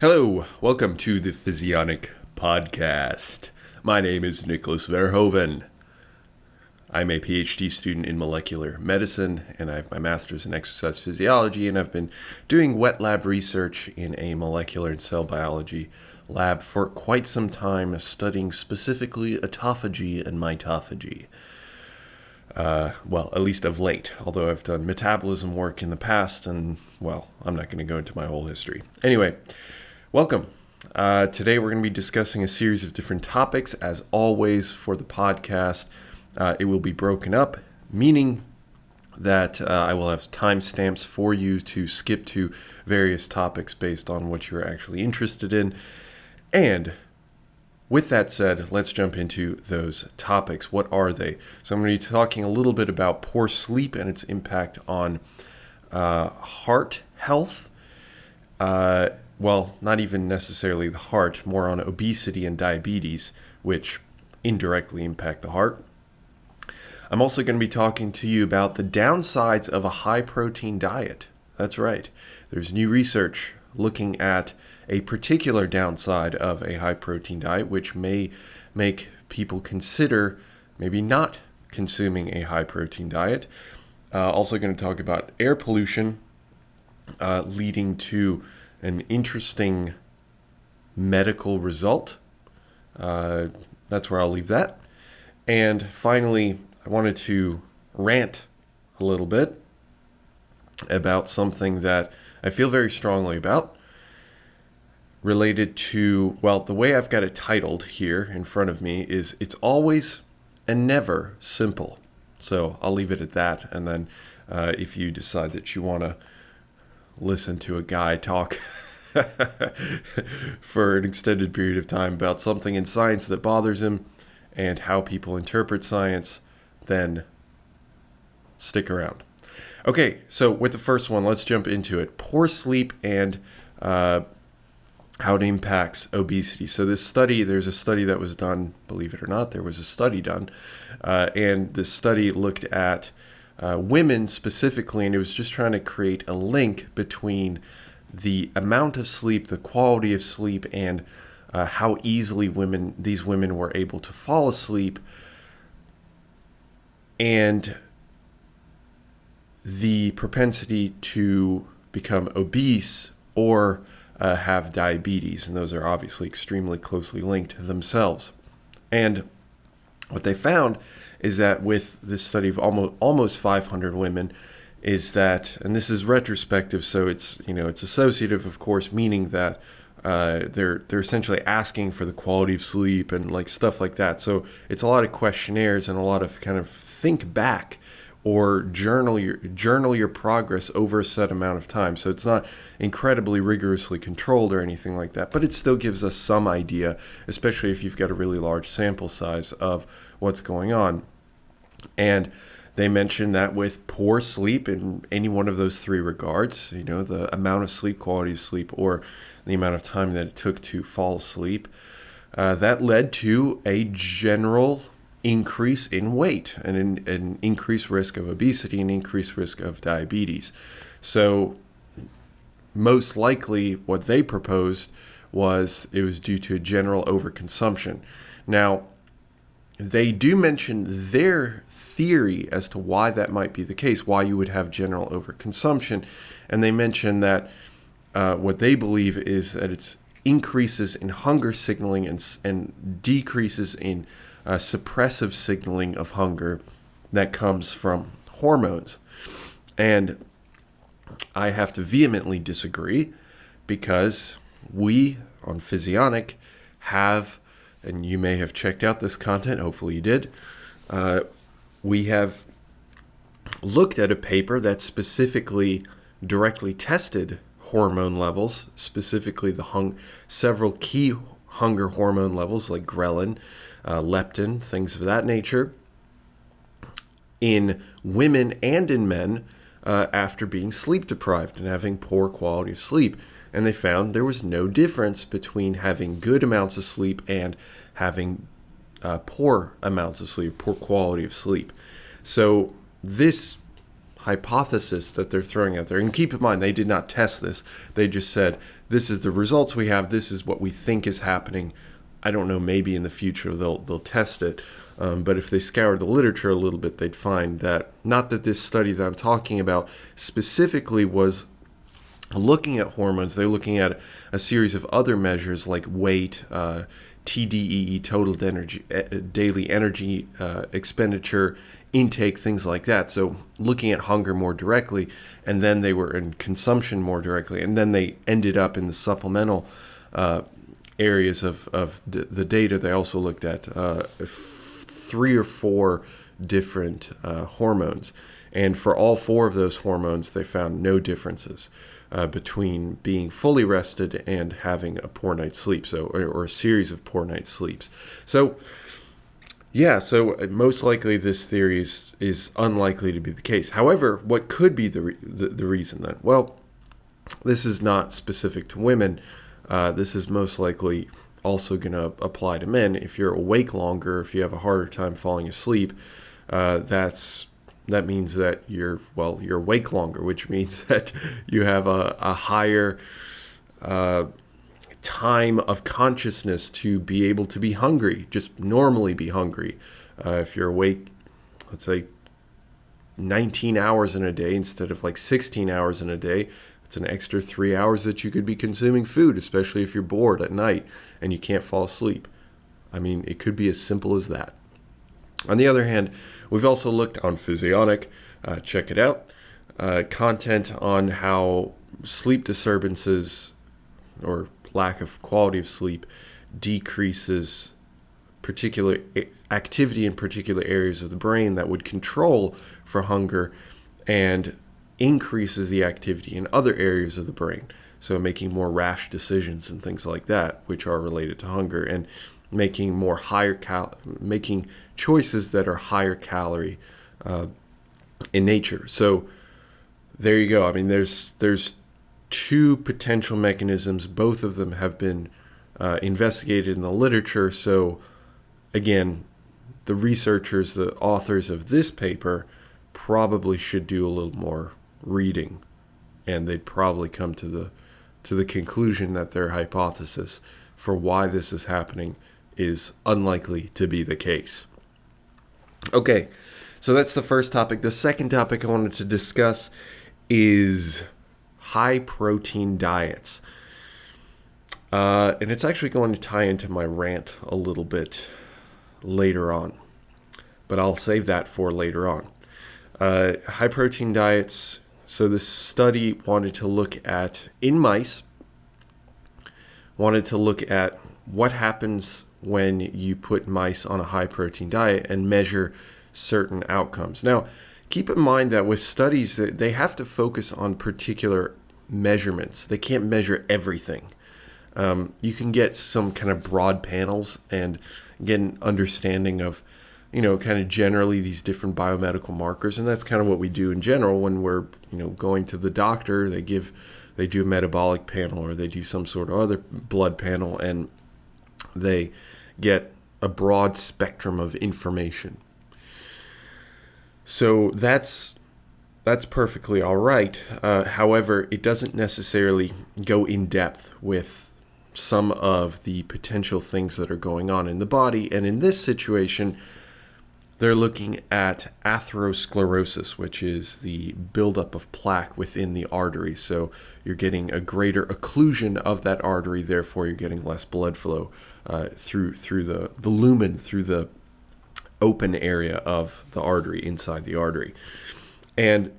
Hello, welcome to the Physionic podcast. My name is Nicholas Verhoeven. I'm a PhD student in molecular medicine, and I have my master's in exercise physiology, and I've been doing wet lab research in a molecular and cell biology lab for quite some time, studying specifically autophagy and mitophagy. At least of late, although I've done metabolism work in the past, and, I'm not going to go into my whole history. Anyway, welcome. Today we're going to be discussing a series of different topics. As always for the podcast, it will be broken up, meaning that I will have timestamps for you to skip to various topics based on what you're actually interested in. And with that said, let's jump into those topics. What are they? So I'm going to be talking a little bit about poor sleep and its impact on heart health. Not even necessarily the heart, more on obesity and diabetes, which indirectly impact the heart. I'm also going to be talking to you about the downsides of a high-protein diet. That's right. There's new research looking at a particular downside of a high-protein diet, which may make people consider maybe not consuming a high-protein diet. Also going to talk about air pollution leading to an interesting medical result. That's where I'll leave that. And finally, I wanted to rant a little bit about something that I feel very strongly about, related to, the way I've got it titled here in front of me is "It's always and never simple." So I'll leave it at that. And then if you decide that you want to listen to a guy talk for an extended period of time about something in science that bothers him and how people interpret science, then stick around. Okay, so with the first one, let's jump into it. Poor sleep and how it impacts obesity. So there's a study that was done, believe it or not, there was a study done, and the study looked at women specifically, and it was just trying to create a link between the amount of sleep, the quality of sleep, and how easily these women were able to fall asleep, and the propensity to become obese or have diabetes. And those are obviously extremely closely linked themselves. And what they found is that with this study of almost 500 women, is that, and this is retrospective, so it's associative, of course, meaning that they're essentially asking for the quality of sleep and like stuff like that. So it's a lot of questionnaires and a lot of kind of think back or journal your progress over a set amount of time. So it's not incredibly rigorously controlled or anything like that, but it still gives us some idea, especially if you've got a really large sample size of what's going on. And they mentioned that with poor sleep in any one of those three regards, the amount of sleep, quality of sleep, or the amount of time that it took to fall asleep, that led to a general increase in weight and an increased risk of obesity and increased risk of diabetes. So most likely what they proposed was it was due to a general overconsumption. Now, they do mention their theory as to why that might be the case, why you would have general overconsumption. And they mention that what they believe is that it's increases in hunger signaling and decreases in suppressive signaling of hunger that comes from hormones. And I have to vehemently disagree, because we on Physionic have, and you may have checked out this content, hopefully you did, we have looked at a paper that specifically directly tested hormone levels, specifically several key hunger hormone levels like ghrelin, leptin, things of that nature, in women and in men after being sleep deprived and having poor quality of sleep. And they found there was no difference between having good amounts of sleep and having poor amounts of sleep, poor quality of sleep. So this hypothesis that they're throwing out there. And keep in mind, they did not test this. They just said, this is the results we have. This is what we think is happening. I don't know, maybe in the future they'll test it. But if they scoured the literature a little bit, they'd find that, not that this study that I'm talking about specifically was looking at hormones. They're looking at a series of other measures like weight, TDEE, total daily energy expenditure, intake, things like that. So looking at hunger more directly, and then they were in consumption more directly, and then they ended up in the supplemental areas of the data. They also looked at 3 or 4 different hormones, and for all 4 of those hormones, they found no differences between being fully rested and having a poor night's sleep, or a series of poor night's sleeps. So most likely this theory is unlikely to be the case. However, what could be the reason then? Well, this is not specific to women. This is most likely also going to apply to men. If you're awake longer, if you have a harder time falling asleep, that means that you're awake longer, which means that you have a higher time of consciousness to be able to be hungry, just normally be hungry. If you're awake, let's say 19 hours in a day instead of like 16 hours in a day, it's an extra 3 hours that you could be consuming food, especially if you're bored at night and you can't fall asleep. I mean, it could be as simple as that. On the other hand, we've also looked on Physionic, check it out, content on how sleep disturbances or lack of quality of sleep decreases particular activity in particular areas of the brain that would control for hunger, and increases the activity in other areas of the brain. So making more rash decisions and things like that, which are related to hunger, and making more making choices that are higher calorie in nature. So there you go. I mean, there's 2 potential mechanisms. Both of them have been investigated in the literature. So again, the researchers, the authors of this paper, probably should do a little more reading, and they'd probably come to the conclusion that their hypothesis for why this is happening is unlikely to be the case. Okay, so that's the first topic. The second topic I wanted to discuss is high protein diets. And it's actually going to tie into my rant a little bit later on, but I'll save that for later on. High protein diets. So this study wanted to look at, in mice, what happens when you put mice on a high protein diet and measure certain outcomes. Now, keep in mind that with studies, they have to focus on particular measurements. They can't measure everything. You can get some kind of broad panels and get an understanding of, kind of generally these different biomedical markers. And that's kind of what we do in general when we're, going to the doctor. They do a metabolic panel, or they do some sort of other blood panel, and they get a broad spectrum of information. So that's perfectly all right. However, it doesn't necessarily go in depth with some of the potential things that are going on in the body. And in this situation, they're looking at atherosclerosis, which is the buildup of plaque within the artery. So you're getting a greater occlusion of that artery, therefore you're getting less blood flow through the lumen, through the open area of the artery, inside the artery. And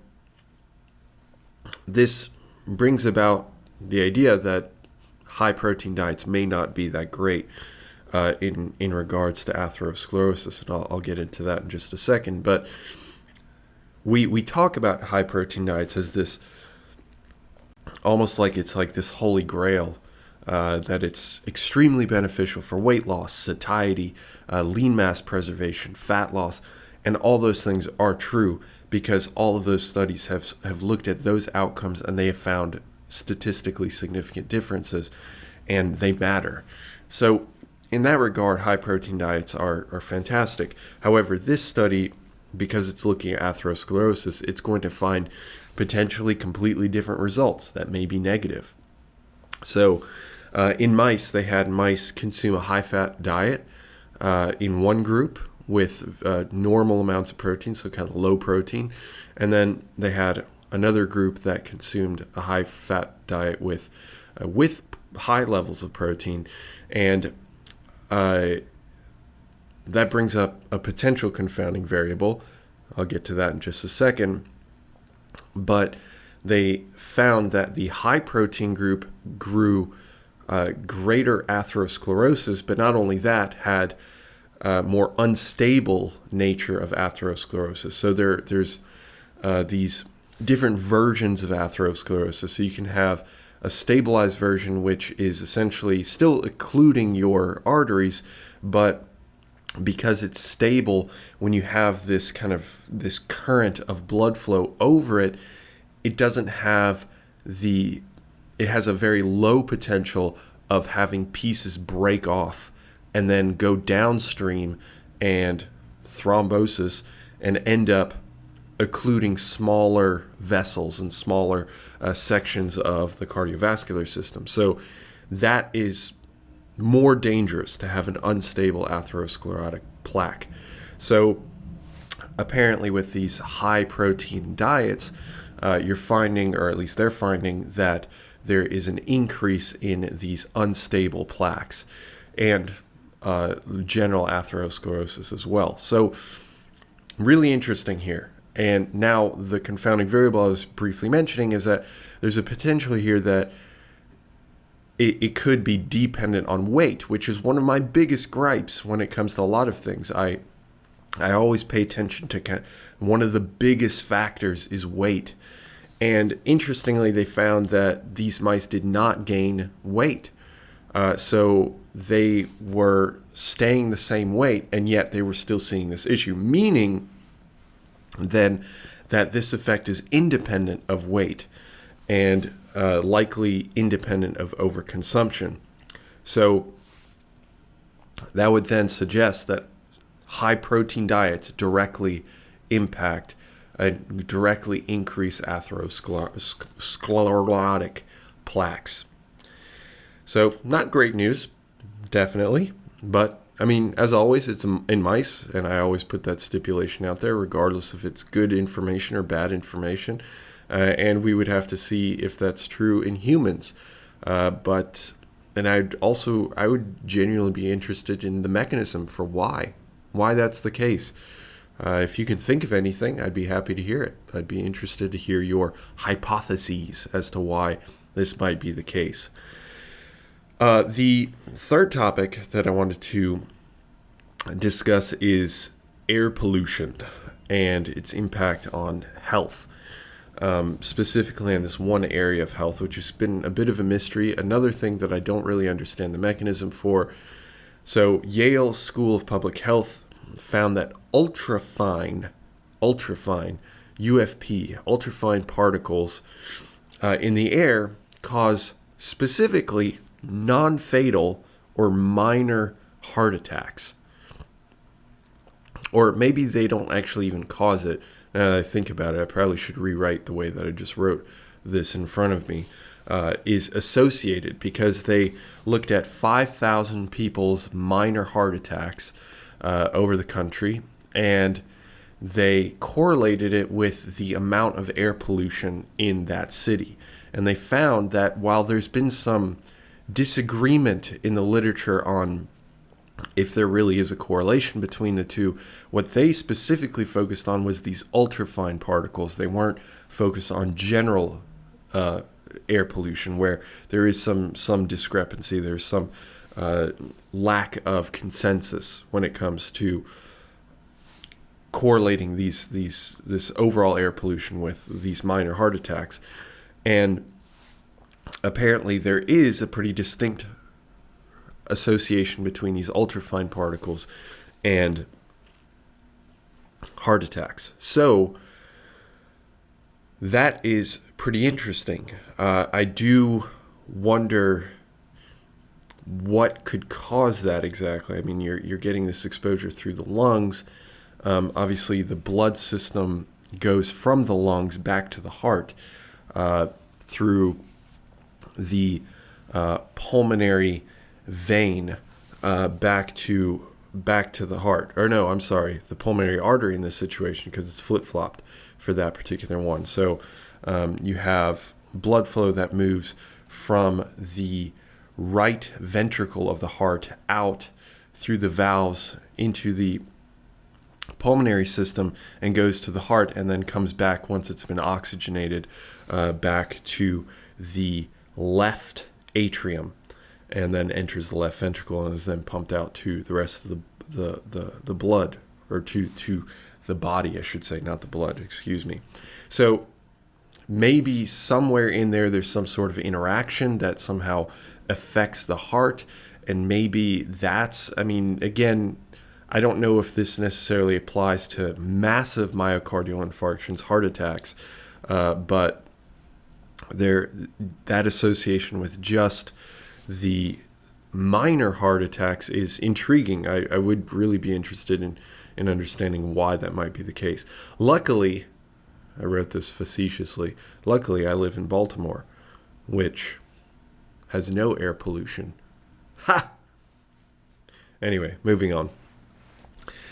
this brings about the idea that high protein diets may not be that great in regards to atherosclerosis, and I'll get into that in just a second. But we talk about high protein diets as this, almost like it's like this holy grail, that it's extremely beneficial for weight loss, satiety, lean mass preservation, fat loss, and all those things are true because all of those studies have looked at those outcomes, and they have found statistically significant differences, and they matter. So in that regard, high protein diets are fantastic. However, this study because it's looking at atherosclerosis, it's going to find potentially completely different results that may be negative. So in mice, they had mice consume a high-fat diet in one group with normal amounts of protein, so kind of low protein. And then they had another group that consumed a high-fat diet with high levels of protein. And that brings up a potential confounding variable. I'll get to that in just a second. But they found that the high protein group grew greater atherosclerosis, but not only that, had more unstable nature of atherosclerosis. So there's these different versions of atherosclerosis. So you can have a stabilized version, which is essentially still occluding your arteries, but because it's stable, when you have this current of blood flow over it, it doesn't have it has a very low potential of having pieces break off and then go downstream and thrombosis and end up occluding smaller vessels and smaller sections of the cardiovascular system. So that is more dangerous to have an unstable atherosclerotic plaque. So apparently with these high protein diets, you're finding, or at least they're finding, that there is an increase in these unstable plaques and general atherosclerosis as well. So really interesting here. And now the confounding variable I was briefly mentioning is that there's a potential here that it could be dependent on weight, which is one of my biggest gripes when it comes to a lot of things. I always pay attention to one of the biggest factors is weight. And interestingly, they found that these mice did not gain weight. So they were staying the same weight, and yet they were still seeing this issue, meaning then that this effect is independent of weight and likely independent of overconsumption. So that would then suggest that high protein diets directly impact and directly increase atherosclerotic plaques. So not great news, definitely, but I mean, as always, it's in mice, and I always put that stipulation out there, regardless if it's good information or bad information. And we would have to see if that's true in humans. I would genuinely be interested in the mechanism for why that's the case. If you can think of anything, I'd be happy to hear it. I'd be interested to hear your hypotheses as to why this might be the case. The third topic that I wanted to discuss is air pollution and its impact on health, specifically in this one area of health, which has been a bit of a mystery. Another thing that I don't really understand the mechanism for. So Yale School of Public Health found that ultrafine UFP, ultrafine particles in the air cause specifically non-fatal or minor heart attacks. Or maybe they don't actually even cause it. Now that I think about it, I probably should rewrite the way that I just wrote this in front of me. Is associated because they looked at 5,000 people's minor heart attacks over the country, and they correlated it with the amount of air pollution in that city. And they found that while there's been some disagreement in the literature on if there really is a correlation between the two, what they specifically focused on was these ultrafine particles. They weren't focused on general air pollution, where there is some discrepancy. There's some lack of consensus when it comes to correlating this overall air pollution with these minor heart attacks. And apparently there is a pretty distinct association between these ultrafine particles and heart attacks. So that is pretty interesting. I do wonder what could cause that exactly. I mean, you're getting this exposure through the lungs. Obviously, the blood system goes from the lungs back to the heart through the pulmonary vein back to the heart. Or no, I'm sorry, the pulmonary artery in this situation, because it's flip-flopped for that particular one. So you have blood flow that moves from the right ventricle of the heart out through the valves into the pulmonary system and goes to the heart, and then comes back once it's been oxygenated back to the left atrium, and then enters the left ventricle and is then pumped out to the rest of the blood, or to the body, I should say, not the blood, excuse me. So maybe somewhere in there's some sort of interaction that somehow affects the heart, and maybe that's, I mean, again, I don't know if this necessarily applies to massive myocardial infarctions, heart attacks, but that association with just the minor heart attacks is intriguing. I would really be interested in understanding why that might be the case. Luckily, I wrote this facetiously, luckily I live in Baltimore, which has no air pollution. Ha! Anyway, moving on.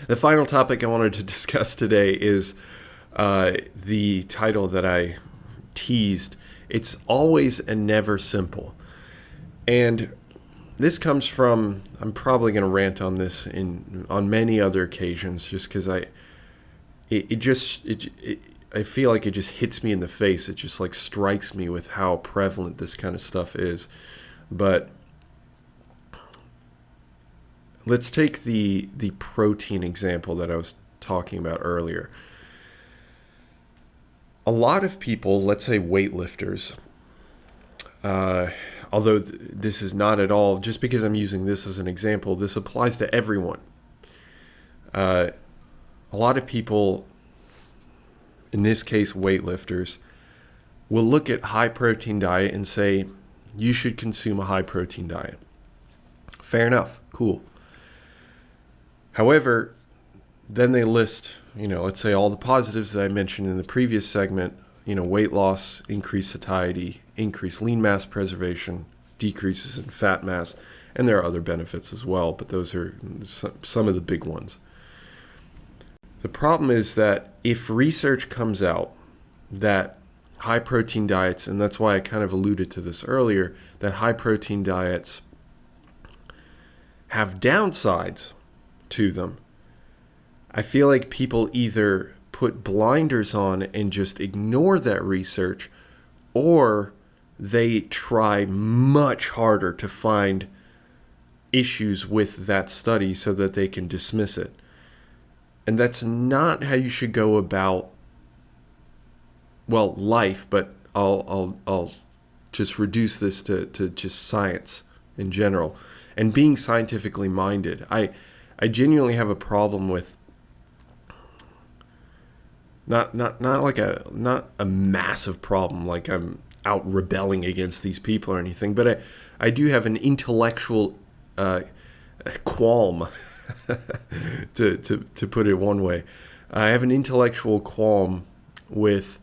The final topic I wanted to discuss today is the title that I teased. It's always and never simple. And this comes from, I'm probably going to rant on this on many other occasions, just because I feel like it just hits me in the face. It just like strikes me with how prevalent this kind of stuff is. But let's take the protein example that I was talking about earlier. A lot of people, let's say weightlifters, although this is not at all, just because I'm using this as an example, this applies to everyone. A lot of people, in this case weightlifters, will look at high protein diet and say, you should consume a high protein diet. Fair enough, cool. However, then they list, let's say all the positives that I mentioned in the previous segment, weight loss, increased satiety, increased lean mass preservation, decreases in fat mass, and there are other benefits as well, but those are some of the big ones. The problem is that if research comes out that high protein diets, and that's why I kind of alluded to this earlier, that high protein diets have downsides to them, I feel like people either put blinders on and just ignore that research, or they try much harder to find issues with that study so that they can dismiss it. And that's not how you should go about, life, but I'll just reduce this to just science in general and being scientifically minded. I genuinely have a problem with not a massive problem, like I'm out rebelling against these people or anything, but I do have an intellectual qualm to put it one way. I have an intellectual qualm with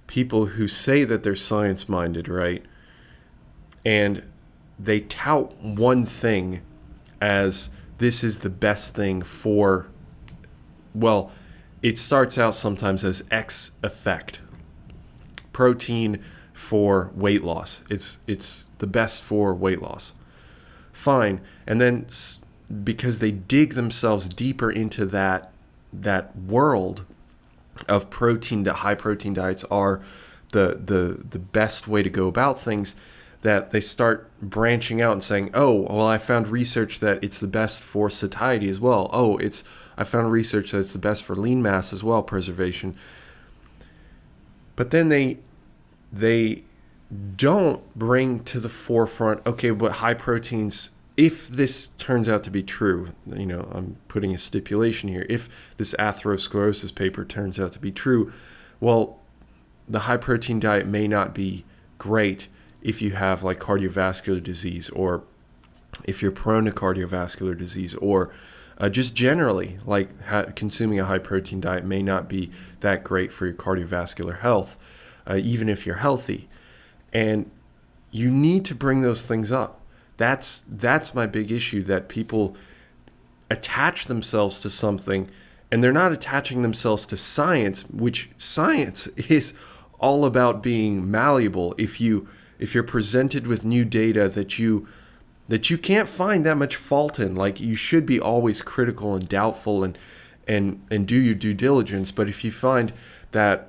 people who say that they're science-minded, right? And they tout one thing as this is the best thing for, it starts out sometimes as X effect. Protein for weight loss. It's the best for weight loss. Fine. And then because they dig themselves deeper into that world of protein, that high protein diets are the best way to go about things, that they start branching out and saying, I found research that it's the best for satiety as well. I found research that it's the best for lean mass as well, preservation. But then they don't bring to the forefront, but high proteins, if this turns out to be true, I'm putting a stipulation here, if this atherosclerosis paper turns out to be true, the high protein diet may not be great if you have like cardiovascular disease, or if you're prone to cardiovascular disease, or Just generally, like consuming a high protein diet may not be that great for your cardiovascular health, even if you're healthy. And you need to bring those things up. That's my big issue, that people attach themselves to something and they're not attaching themselves to science, which science is all about being malleable. If you're presented with new data that you can't find that much fault in, like, you should be always critical and doubtful and do your due diligence. But if you find that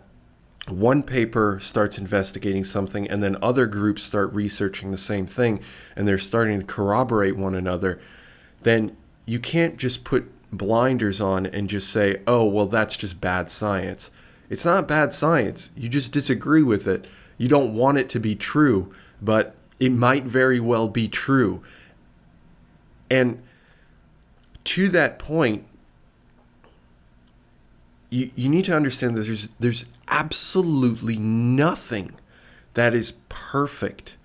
one paper starts investigating something and then other groups start researching the same thing and they're starting to corroborate one another, then you can't just put blinders on and just say, oh, well, that's just bad science. It's not bad science. You just disagree with it. You don't want it to be true, but it might very well be true. And to that point, you need to understand that there's absolutely nothing that is perfect.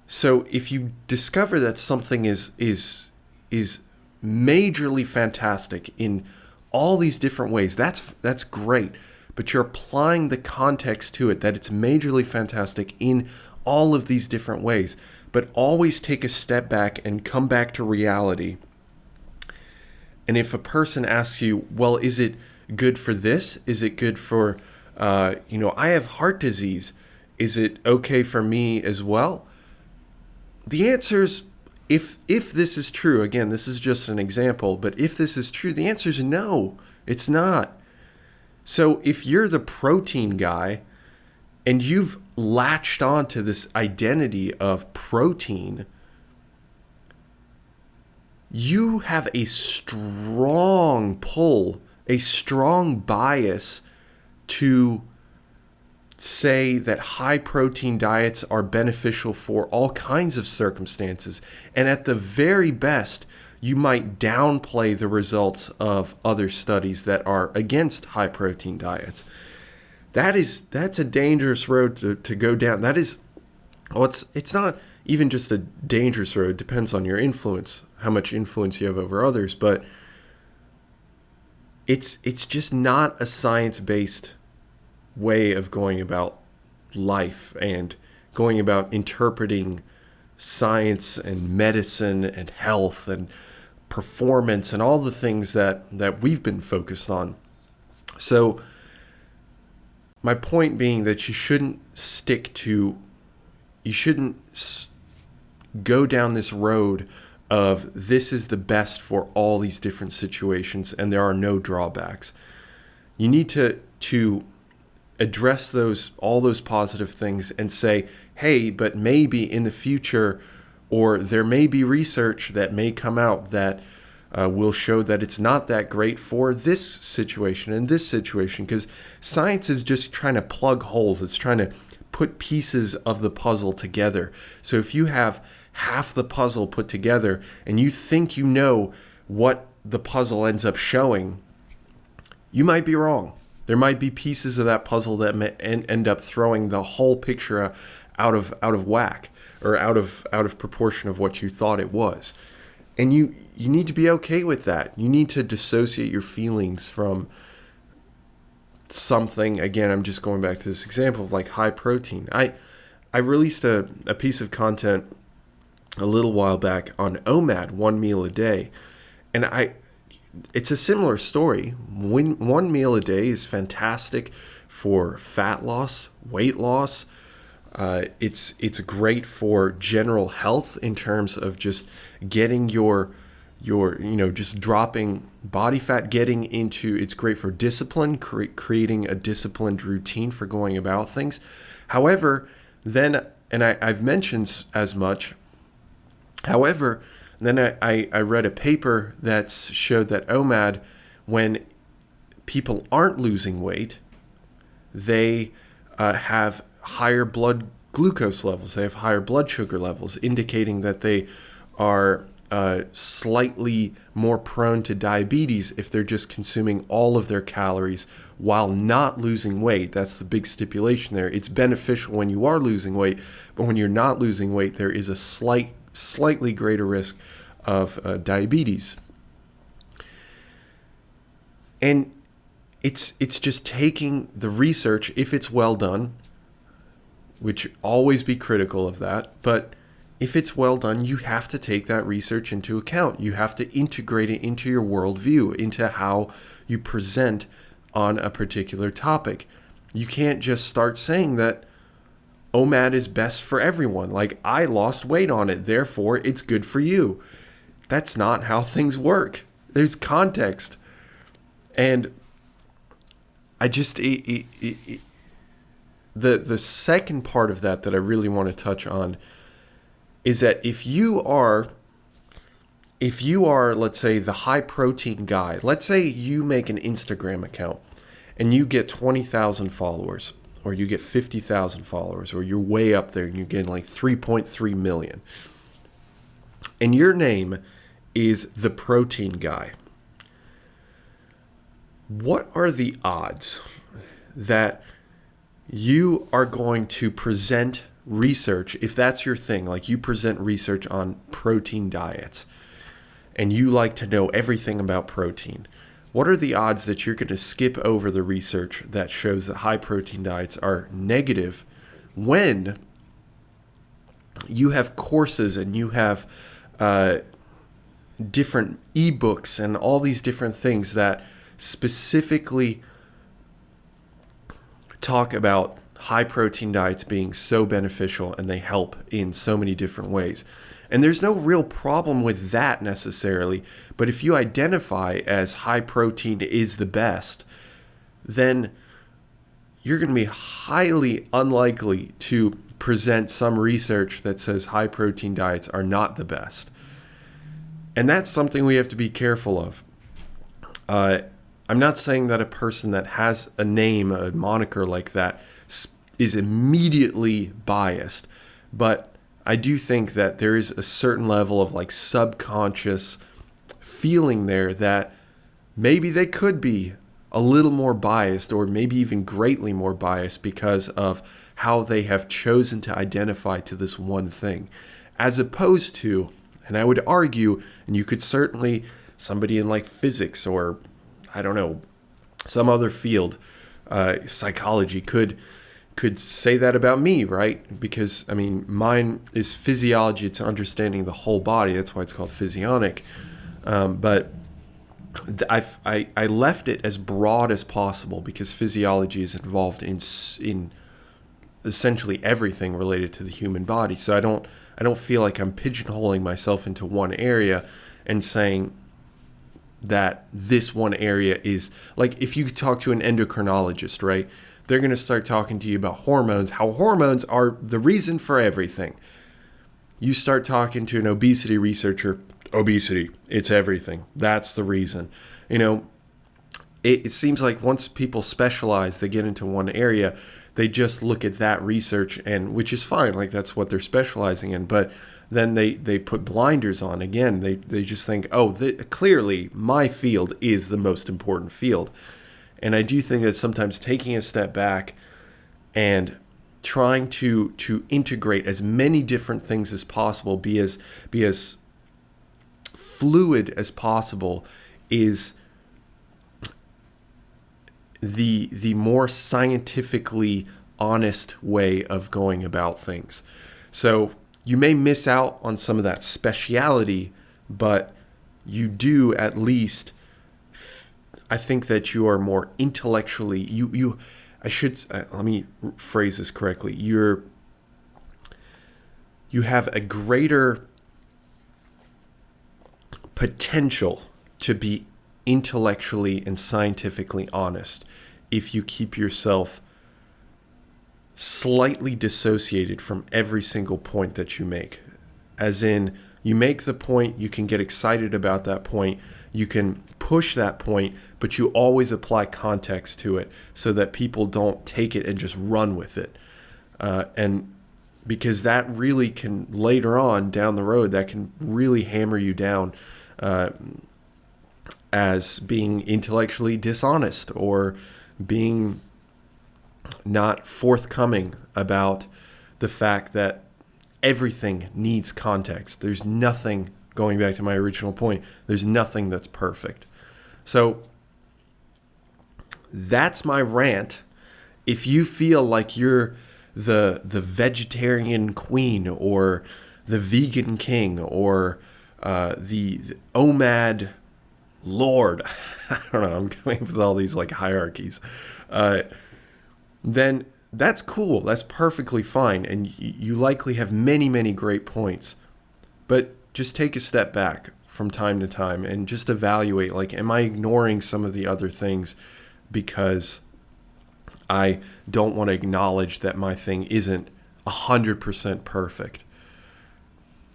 So if you discover that something is majorly fantastic in all these different ways, that's great. But you're applying the context to it, that it's majorly fantastic in all of these different ways. But always take a step back and come back to reality. And if a person asks you, well, is it good for this? Is it good for, I have heart disease. Is it okay for me as well? The answer is, if this is true, again, this is just an example, but if this is true, the answer is no, it's not. So if you're the protein guy and you've latched onto this identity of protein, you have a strong pull, a strong bias to say that high protein diets are beneficial for all kinds of circumstances. And at the very best, you might downplay the results of other studies that are against high protein diets. That's a dangerous road to go down. It's not even just a dangerous road. It depends on your influence, how much influence you have over others, but it's just not a science-based way of going about life and going about interpreting science and medicine and health and performance and all the things that we've been focused on. So my point being that you shouldn't go down this road of this is the best for all these different situations and there are no drawbacks. You need to address all those positive things and say, hey, but maybe in the future, or there may be research that may come out that will show that it's not that great for this situation and this situation, because science is just trying to plug holes. It's trying to put pieces of the puzzle together. So if you have half the puzzle put together and you think you know what the puzzle ends up showing, you might be wrong. There might be pieces of that puzzle that may end up throwing the whole picture out of whack, or out of proportion of what you thought it was. And you need to be okay with that. You need to dissociate your feelings from something. Again, I'm just going back to this example of like high protein. I released a piece of content a little while back on OMAD, 1 meal a day. And it's a similar story. One meal a day is fantastic for fat loss, weight loss. It's great for general health in terms of just getting your just dropping body fat, it's great for discipline, creating a disciplined routine for going about things. However, I've mentioned as much. However, then I read a paper that showed that OMAD, when people aren't losing weight, they have higher blood glucose levels. They have higher blood sugar levels, indicating that they are slightly more prone to diabetes if they're just consuming all of their calories while not losing weight. That's the big stipulation there. It's beneficial when you are losing weight, but when you're not losing weight, there is a slightly greater risk of diabetes. And it's just taking the research, if it's well done, which always be critical of that, but if it's well done, you have to take that research into account. You have to integrate it into your worldview, into how you present on a particular topic. You can't just start saying that OMAD is best for everyone. Like, I lost weight on it, therefore it's good for you. That's not how things work. There's context. And I just, the second part of that I really want to touch on is that if you are, let's say, the high protein guy, let's say you make an Instagram account and you get 20,000 followers, or you get 50,000 followers, or you're way up there and you're getting like 3.3 million. And your name is the protein guy. What are the odds that you are going to present research, if that's your thing, like you present research on protein diets and you like to know everything about protein? What are the odds that you're going to skip over the research that shows that high protein diets are negative when you have courses and you have different ebooks and all these different things that specifically talk about high protein diets being so beneficial and they help in so many different ways? And there's no real problem with that necessarily, but if you identify as high protein is the best, then you're going to be highly unlikely to present some research that says high protein diets are not the best. And that's something we have to be careful of. I'm not saying that a person that has a name, a moniker like that, is immediately biased, but I do think that there is a certain level of like subconscious feeling there that maybe they could be a little more biased, or maybe even greatly more biased, because of how they have chosen to identify to this one thing, as opposed to, and I would argue, and you could certainly, somebody in like physics or I don't know, some other field, psychology could say that about me, right? Because, I mean, mine is physiology. It's understanding the whole body. That's why it's called Physionic. But I left it as broad as possible because physiology is involved in essentially everything related to the human body. So I don't feel like I'm pigeonholing myself into one area and saying that this one area is, like, if you talk to an endocrinologist, right? They're going to start talking to you about hormones, how hormones are the reason for everything. You start talking to an obesity researcher, obesity, it's everything. That's the reason. You know, it seems like once people specialize, they get into one area, they just look at that research, and which is fine, like that's what they're specializing in. But then they put blinders on. Again, they just think, clearly my field is the most important field. And I do think that sometimes taking a step back and trying to integrate as many different things as possible, be as fluid as possible, is the more scientifically honest way of going about things. So you may miss out on some of that speciality, but you do at least, I think that you are more intellectually, let me phrase this correctly. You have a greater potential to be intellectually and scientifically honest if you keep yourself slightly dissociated from every single point that you make. As in, you make the point, you can get excited about that point, you can push that point, but you always apply context to it so that people don't take it and just run with it. And because that really can, later on down the road, that can really hammer you down as being intellectually dishonest or being not forthcoming about the fact that everything needs context. There's nothing, going back to my original point, there's nothing that's perfect. So that's my rant. If you feel like you're the vegetarian queen or the vegan king or the OMAD lord, I don't know, I'm coming up with all these like hierarchies, then that's cool. That's perfectly fine. And you likely have many, many great points. But just take a step back from time to time and just evaluate, like, am I ignoring some of the other things because I don't want to acknowledge that my thing isn't 100% perfect?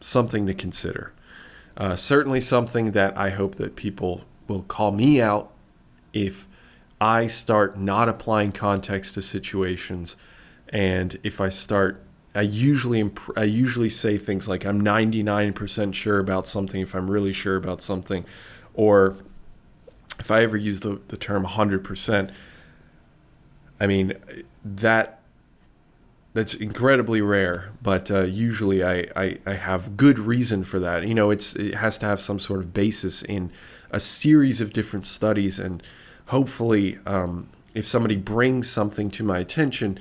Something to consider. Certainly something that I hope that people will call me out if I start not applying context to situations, and if I usually say things like I'm 99% sure about something if I'm really sure about something, or if I ever use the term 100%. I mean, that's incredibly rare, but usually I have good reason for that. It has to have some sort of basis in a series of different studies, and hopefully, if somebody brings something to my attention,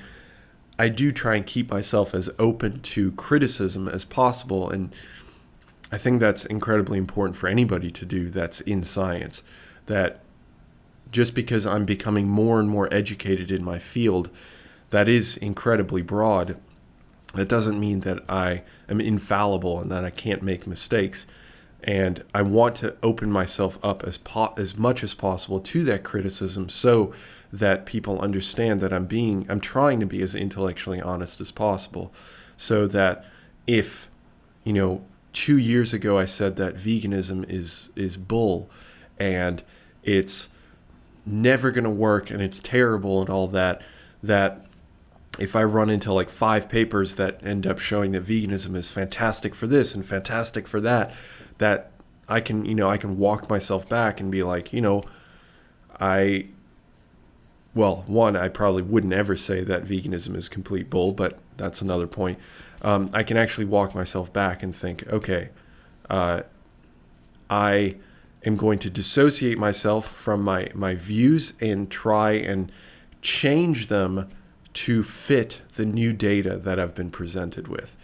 I do try and keep myself as open to criticism as possible. And I think that's incredibly important for anybody to do that's in science. That just because I'm becoming more and more educated in my field, that is incredibly broad, that doesn't mean that I am infallible and that I can't make mistakes. And I want to open myself up as much as possible to that criticism, so that people understand that I'm trying to be as intellectually honest as possible, so that if, 2 years ago I said that veganism is bull and it's never going to work and it's terrible and all that if I run into like 5 papers that end up showing that veganism is fantastic for this and fantastic for that I can walk myself back and be like, I probably wouldn't ever say that veganism is complete bull, but that's another point. I can actually walk myself back and think, okay, I am going to dissociate myself from my views and try and change them to fit the new data that I've been presented with.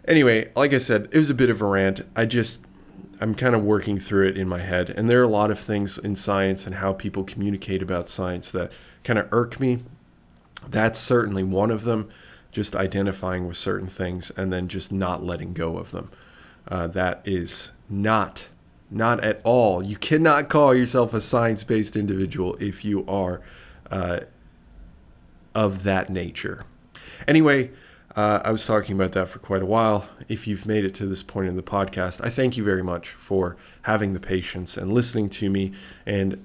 Anyway, like I said, it was a bit of a rant. I'm kind of working through it in my head. And there are a lot of things in science and how people communicate about science that kind of irk me. That's certainly one of them, just identifying with certain things and then just not letting go of them. That is not at all. You cannot call yourself a science-based individual if you are of that nature. Anyway, I was talking about that for quite a while. If you've made it to this point in the podcast, I thank you very much for having the patience and listening to me. And,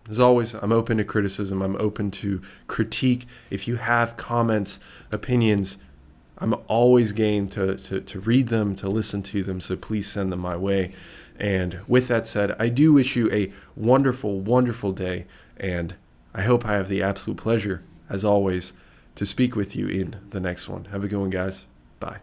as always, I'm open to criticism. I'm open to critique. If you have comments, opinions, I'm always game to read them, to listen to them. So please send them my way. And with that said, I do wish you a wonderful, wonderful day. And I hope I have the absolute pleasure, as always, to speak with you in the next one. Have a good one, guys. Bye.